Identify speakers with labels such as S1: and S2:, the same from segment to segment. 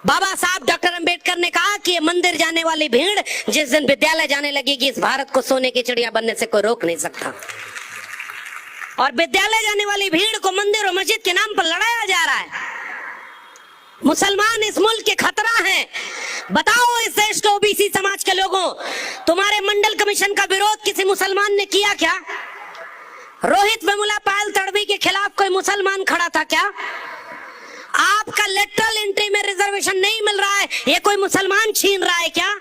S1: बाबा साहब डॉक्टर अंबेडकर ने कहा कि ये मंदिर जाने वाली भीड़ जिस दिन विद्यालय जाने लगेगी, इस भारत को सोने की चिड़िया बनने से कोई रोक नहीं सकता। और विद्यालय जाने वाली भीड़ को मंदिर और मस्जिद के नाम पर लड़ाया जा रहा है। मुसलमान इस मुल्क के खतरा हैं। बताओ इस देश के ओबीसी समाज के लोगों, तुम्हारे मंडल कमीशन का विरोध किसी मुसलमान ने किया क्या? रोहित वेमुला पायल तड़वी के खिलाफ कोई मुसलमान खड़ा था क्या? आपका लेटरल एंट्री में रिजर्वेशन नहीं मिल रहा है, ये कोई मुसलमान छीन रहा है क्या?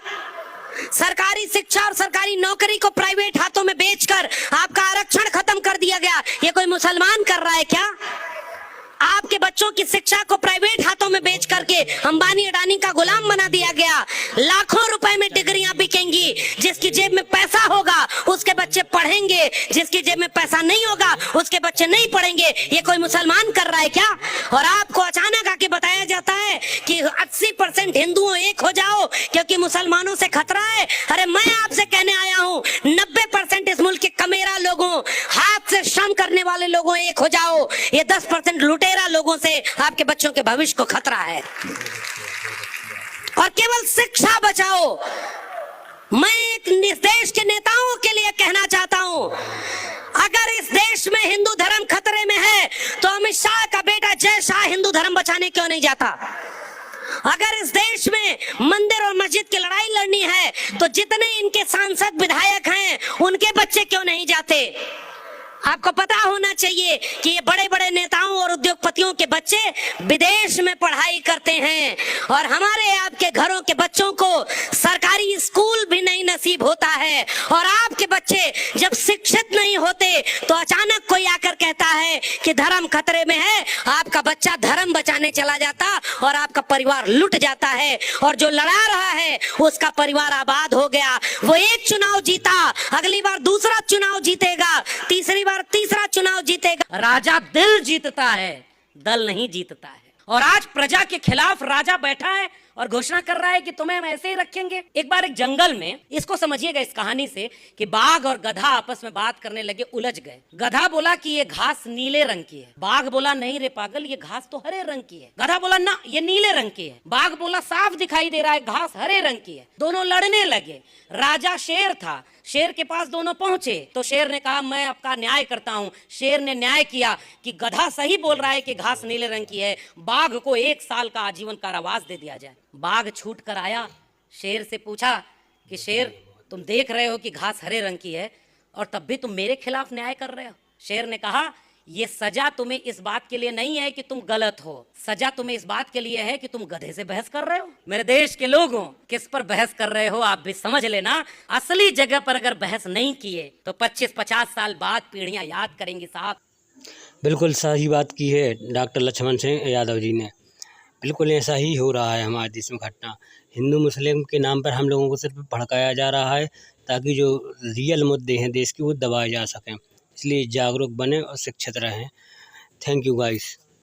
S1: सरकारी शिक्षा और सरकारी नौकरी को प्राइवेट हाथों में बेचकर आपका आरक्षण खत्म कर दिया गया, ये कोई मुसलमान कर रहा है क्या? आपके बच्चों की शिक्षा को प्राइवेट हाथों में बेच करके अंबानी अडानी का गुलाम बना दिया गया। लाखों रुपए में डिग्रियां बिकेंगी। जिसकी जेब में पैसा होगा उसके बच्चे पढ़ेंगे, जिसकी जेब में पैसा नहीं होगा उसके बच्चे नहीं पढ़ेंगे। ये कोई मुसलमान कर रहा है क्या? और आपको अचानक आके बताया जाता है कि 80% हिंदुओं एक हो जाओ क्योंकि मुसलमानों से खतरा है। अरे मैं आपसे कहने आया हूं 90% इस मुल्क के कमेरा लोगों, हाथ से श्रम करने वाले लोगों एक हो जाओ। ये 10% लुटेरा लोगों से आपके बच्चों के भविष्य को खतरा है। और केवल शिक्षा बचाओ। मैं इस देश के नेताओं के लिए कहना चाहता हूं, अगर इस देश में हिंदू धर्म खतरे में है तो अमित शाह का बेटा जय शाह हिंदू धर्म बचाने क्यों नहीं जाता? अगर इस देश में मंदिर और मस्जिद की लड़ाई लड़नी है तो जितने इनके सांसद विधायक हैं उनके बच्चे क्यों नहीं जाते? आपको पता होना चाहिए कि ये बड़े बड़े नेताओं और उद्योगपतियों के बच्चे विदेश में पढ़ाई करते हैं और हमारे आपके घरों के बच्चों को सरकारी स्कूल भी नहीं नसीब होता है। और आपके बच्चे जब शिक्षित नहीं होते तो अचानक कोई आकर कहता है कि धर्म खतरे में है, आपका बच्चा धर्म बचाने चला जाता और आपका परिवार लुट जाता है। और जो लड़ा रहा है उसका परिवार आबाद हो गया। वो एक चुनाव जीता, अगली बार दूसरा चुनाव जीतेगा, तीसरी बार तीसरा चुनाव जीतेगा। राजा दिल जीतता है, दल नहीं जीतता है। और आज प्रजा के खिलाफ राजा बैठा है और घोषणा कर रहा है कि तुम्हें हम ऐसे ही रखेंगे। एक बार एक जंगल में, इसको समझिएगा इस कहानी से, कि बाघ और गधा आपस में बात करने लगे, उलझ गए। गधा बोला कि ये घास नीले रंग की है। बाघ बोला नहीं रे पागल, ये घास तो हरे रंग की है। गधा बोला ना, ये नीले रंग की है। बाघ बोला साफ दिखाई दे रहा है, घास हरे रंग की है। दोनों लड़ने लगे। राजा शेर था, शेर के पास दोनों पहुंचे तो शेर ने कहा मैं आपका न्याय करता हूं। शेर ने न्याय किया कि गधा सही बोल रहा है कि घास नीले रंग की है, बाघ को 1 साल का आजीवन कारावास दे दिया जाए। बाघ छूट कर आया, शेर से पूछा कि शेर तुम देख रहे हो कि घास हरे रंग की है और तब भी तुम मेरे खिलाफ न्याय कर रहे हो। शेर ने कहा ये सजा तुम्हें इस बात के लिए नहीं है कि तुम गलत हो, सजा तुम्हें इस बात के लिए है कि तुम गधे से बहस कर रहे हो। मेरे देश के लोगों, किस पर बहस कर रहे हो आप भी समझ लेना। असली जगह पर अगर बहस नहीं किए तो 25-50 साल बाद पीढ़ियां याद करेंगी साहब।
S2: बिल्कुल सही बात की है डॉक्टर लक्ष्मण सिंह यादव जी ने। बिल्कुल ऐसा ही हो रहा है हमारे देश में घटना। हिंदू मुस्लिम के नाम पर हम लोगों को सिर्फ भड़काया जा रहा है ताकि जो रियल मुद्दे हैं देश के वो दबाए जा सकें। इसलिए जागरूक बने और शिक्षित रहें। Thank you guys.